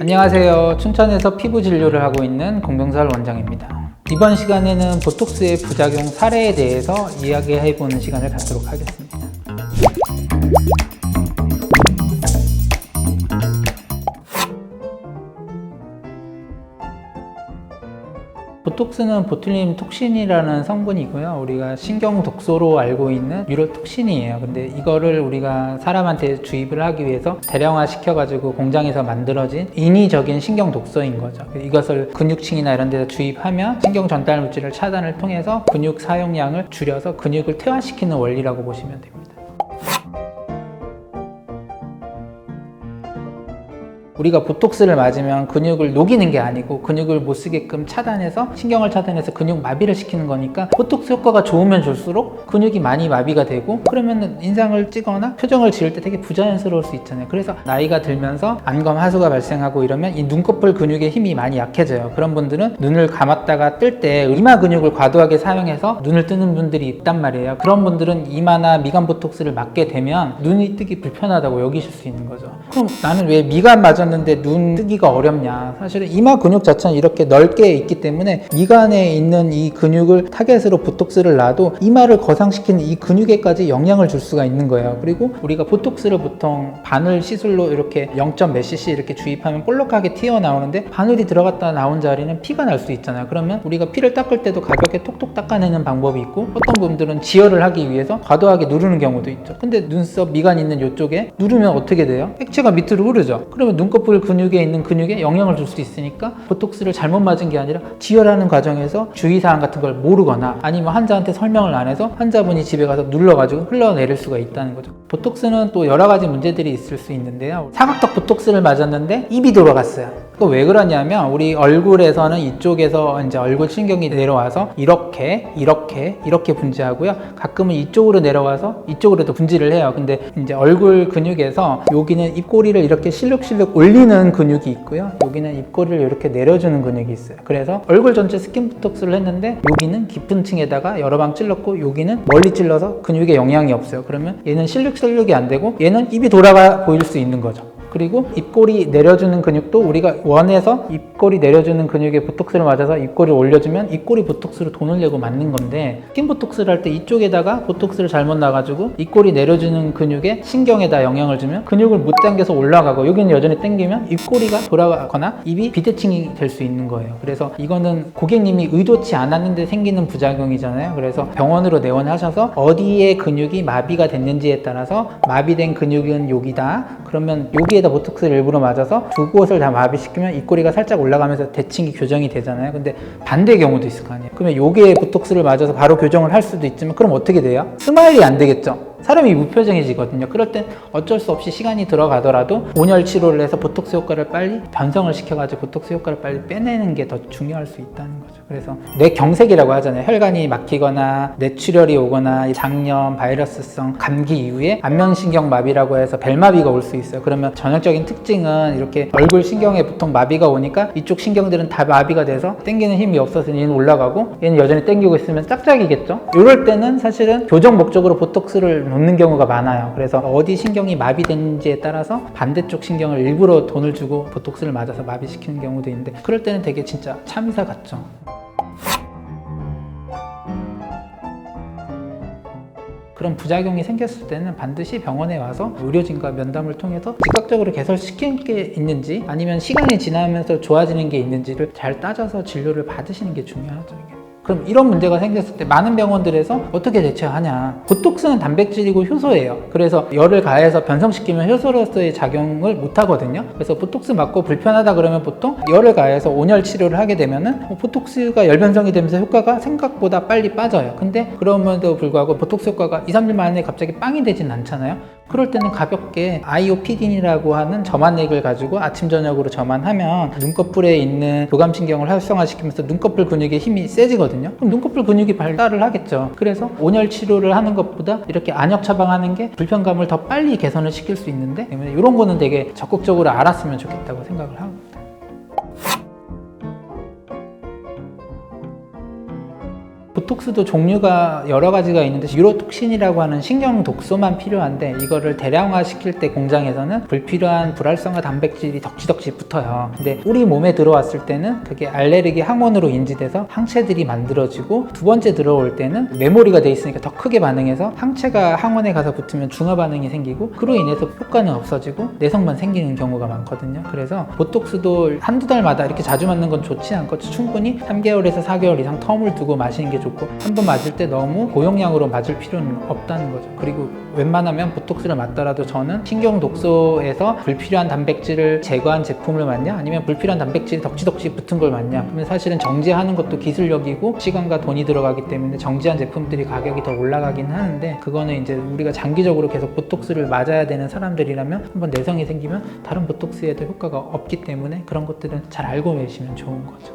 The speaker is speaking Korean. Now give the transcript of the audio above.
안녕하세요. 춘천에서 피부 진료를 하고 있는 공병살 원장입니다. 이번 시간에는 보톡스의 부작용 사례에 대해서 이야기해보는 시간을 갖도록 하겠습니다. 보톡스는 보툴린 톡신이라는 성분이고요. 우리가 신경 독소로 알고 있는 뉴로톡신이에요. 근데 이거를 우리가 사람한테 주입을 하기 위해서 대량화 시켜가지고 공장에서 만들어진 인위적인 신경 독소인 거죠. 이것을 근육층이나 이런 데서 주입하면 신경 전달 물질을 차단을 통해서 근육 사용량을 줄여서 근육을 퇴화시키는 원리라고 보시면 됩니다. 우리가 보톡스를 맞으면 근육을 녹이는 게 아니고 근육을 못 쓰게끔 차단해서 신경을 차단해서 근육 마비를 시키는 거니까 보톡스 효과가 좋으면 줄수록 근육이 많이 마비가 되고 그러면 인상을 찌거나 표정을 지을 때 되게 부자연스러울 수 있잖아요. 그래서 나이가 들면서 안검 하수가 발생하고 이러면 이 눈꺼풀 근육의 힘이 많이 약해져요. 그런 분들은 눈을 감았다가 뜰 때 이마 근육을 과도하게 사용해서 눈을 뜨는 분들이 있단 말이에요. 그런 분들은 이마나 미간 보톡스를 맞게 되면 눈이 뜨기 불편하다고 여기실 수 있는 거죠. 그럼 나는 왜 미간 맞았는데 눈 뜨기가 어렵냐? 사실은 이마 근육 자체는 이렇게 넓게 있기 때문에 미간에 있는 이 근육을 타겟으로 보톡스를 놔도 이마를 거상시키는 이 근육에까지 영향을 줄 수가 있는 거예요. 그리고 우리가 보톡스를 보통 바늘 시술로 이렇게 0몇 cc 이렇게 주입하면 볼록하게 튀어나오는데 바늘이 들어갔다 나온 자리는 피가 날 수 있잖아요. 그러면 우리가 피를 닦을 때도 가볍게 톡톡 닦아내는 방법이 있고 어떤 분들은 지혈을 하기 위해서 과도하게 누르는 경우도 있죠. 근데 눈썹 미간 있는 이쪽에 누르면 어떻게 돼요? 액체가 밑으로 흐르죠. 그러면 눈꺼풀 근육에 있는 근육에 영향을 줄 수 있으니까 보톡스를 잘못 맞은 게 아니라 지혈하는 과정에서 주의사항 같은 걸 모르거나 아니면 환자한테 설명을 안 해서 환자분이 집에 가서 눌러가지고 흘러내릴 수가 있다는 거죠. 보톡스는 또 여러 가지 문제들이 있을 수 있는데요. 사각턱 보톡스를 맞았는데 입이 돌아갔어요. 그거 왜 그러냐면 우리 얼굴에서는 이쪽에서 이제 얼굴 신경이 내려와서 이렇게 분지하고요. 가끔은 이쪽으로 내려와서 이쪽으로도 분지를 해요. 근데 이제 얼굴 근육에서 여기는 입꼬리를 이렇게 실룩실룩 올리는 근육이 있고요. 여기는 입꼬리를 이렇게 내려주는 근육이 있어요. 그래서 얼굴 전체 스킨 보톡스를 했는데 여기는 깊은 층에다가 여러 방 찔렀고 여기는 멀리 찔러서 근육에 영향이 없어요. 그러면 얘는 실룩실룩이 안 되고 얘는 입이 돌아가 보일 수 있는 거죠. 그리고 입꼬리 내려주는 근육도 우리가 원해서 입꼬리 내려주는 근육에 보톡스를 맞아서 입꼬리를 올려주면 입꼬리 보톡스로 돈을 내고 맞는 건데 스킨 보톡스를 할 때 이쪽에다가 보톡스를 잘못 놔가지고 입꼬리 내려주는 근육에 신경에다 영향을 주면 근육을 못 당겨서 올라가고 여기는 여전히 당기면 입꼬리가 돌아가거나 입이 비대칭이 될 수 있는 거예요. 그래서 이거는 고객님이 의도치 않았는데 생기는 부작용이잖아요. 그래서 병원으로 내원하셔서 어디에 근육이 마비가 됐는지에 따라서 마비된 근육은 여기다 그러면 여기에다 보톡스를 일부러 맞아서 두 곳을 다 마비시키면 입꼬리가 살짝 올라가면서 대칭이 교정이 되잖아요. 근데 반대의 경우도 있을 거 아니에요. 그러면 여기에 보톡스를 맞아서 바로 교정을 할 수도 있지만 그럼 어떻게 돼요? 스마일이 안 되겠죠? 사람이 무표정해지거든요. 그럴 땐 어쩔 수 없이 시간이 들어가더라도 온열 치료를 해서 보톡스 효과를 빨리 변성을 시켜가지고 보톡스 효과를 빨리 빼내는 게 더 중요할 수 있다는 거죠. 그래서 뇌경색이라고 하잖아요. 혈관이 막히거나 뇌출혈이 오거나 장염, 바이러스성 감기 이후에 안면신경마비라고 해서 벨마비가 올 수 있어요. 그러면 전형적인 특징은 이렇게 얼굴 신경에 보통 마비가 오니까 이쪽 신경들은 다 마비가 돼서 당기는 힘이 없어서 얘는 올라가고 얘는 여전히 당기고 있으면 짝짝이겠죠. 이럴 때는 사실은 교정 목적으로 보톡스를 놓는 경우가 많아요. 그래서 어디 신경이 마비된지에 따라서 반대쪽 신경을 일부러 돈을 주고 보톡스를 맞아서 마비시키는 경우도 있는데 그럴 때는 되게 진짜 참의사 같죠. 그런 부작용이 생겼을 때는 반드시 병원에 와서 의료진과 면담을 통해서 즉각적으로 개선시킬 게 있는지 아니면 시간이 지나면서 좋아지는 게 있는지를 잘 따져서 진료를 받으시는 게 중요하죠. 그럼 이런 문제가 생겼을 때 많은 병원들에서 어떻게 대처하냐? 보톡스는 단백질이고 효소예요. 그래서 열을 가해서 변성시키면 효소로서의 작용을 못 하거든요. 그래서 보톡스 맞고 불편하다 그러면 보통 열을 가해서 온열 치료를 하게 되면은 보톡스가 열 변성이 되면서 효과가 생각보다 빨리 빠져요. 근데 그럼에도 불구하고 보톡스 효과가 2, 3일 만에 갑자기 빵이 되진 않잖아요. 그럴 때는 가볍게 아이오피딘이라고 하는 점안액을 가지고 아침 저녁으로 점안하면 눈꺼풀에 있는 교감신경을 활성화시키면서 눈꺼풀 근육의 힘이 세지거든요. 그럼 눈꺼풀 근육이 발달을 하겠죠. 그래서 온열 치료를 하는 것보다 이렇게 안역 처방하는 게 불편감을 더 빨리 개선을 시킬 수 있는데 이런 거는 되게 적극적으로 알았으면 좋겠다고 생각을 합니다. 보톡스도 종류가 여러 가지가 있는데 유로톡신이라고 하는 신경 독소만 필요한데 이거를 대량화 시킬 때 공장에서는 불필요한 불활성화 단백질이 덕지덕지 붙어요. 근데 우리 몸에 들어왔을 때는 그게 알레르기 항원으로 인지돼서 항체들이 만들어지고 두 번째 들어올 때는 메모리가 돼 있으니까 더 크게 반응해서 항체가 항원에 가서 붙으면 중화 반응이 생기고 그로 인해서 효과는 없어지고 내성만 생기는 경우가 많거든요. 그래서 보톡스도 한두 달마다 이렇게 자주 맞는 건 좋지 않고 충분히 3개월에서 4개월 이상 텀을 두고 마시는 게 좋고 한 번 맞을 때 너무 고용량으로 맞을 필요는 없다는 거죠. 그리고 웬만하면 보톡스를 맞더라도 저는 신경 독소에서 불필요한 단백질을 제거한 제품을 맞냐 아니면 불필요한 단백질이 덕지덕지 붙은 걸 맞냐 그러면 사실은 정제하는 것도 기술력이고 시간과 돈이 들어가기 때문에 정제한 제품들이 가격이 더 올라가긴 하는데 그거는 이제 우리가 장기적으로 계속 보톡스를 맞아야 되는 사람들이라면 한번 내성이 생기면 다른 보톡스에도 효과가 없기 때문에 그런 것들은 잘 알고 계시면 좋은 거죠.